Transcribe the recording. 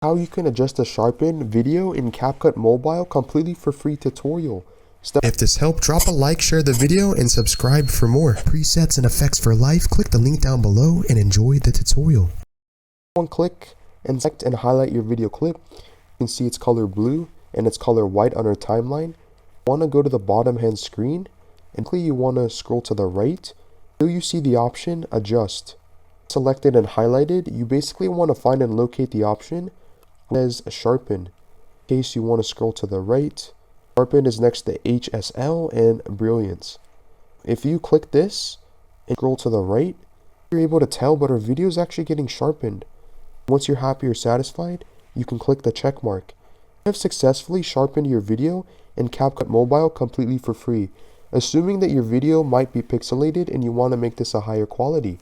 How you can adjust the Sharpen video in Capcut Mobile completely for free tutorial. If this helped, drop a like, share the video, and subscribe for more. Presets and effects for life, click the link down below and enjoy the tutorial. One click and select and highlight your video clip. You can see it's color blue and it's color white on our timeline. You want to go to the bottom hand screen and you want to scroll to the right until you see the option adjust. Selected and highlighted, you basically want to find and locate the option that says sharpen. In case you want to scroll to the right, sharpen is next to HSL and brilliance. If you click this and scroll to the right, you're able to tell, but our video is actually getting sharpened. Once you're happy or satisfied, you can click the check mark. You have successfully sharpened your video in Capcut Mobile completely for free, assuming that your video might be pixelated and you want to make this a higher quality.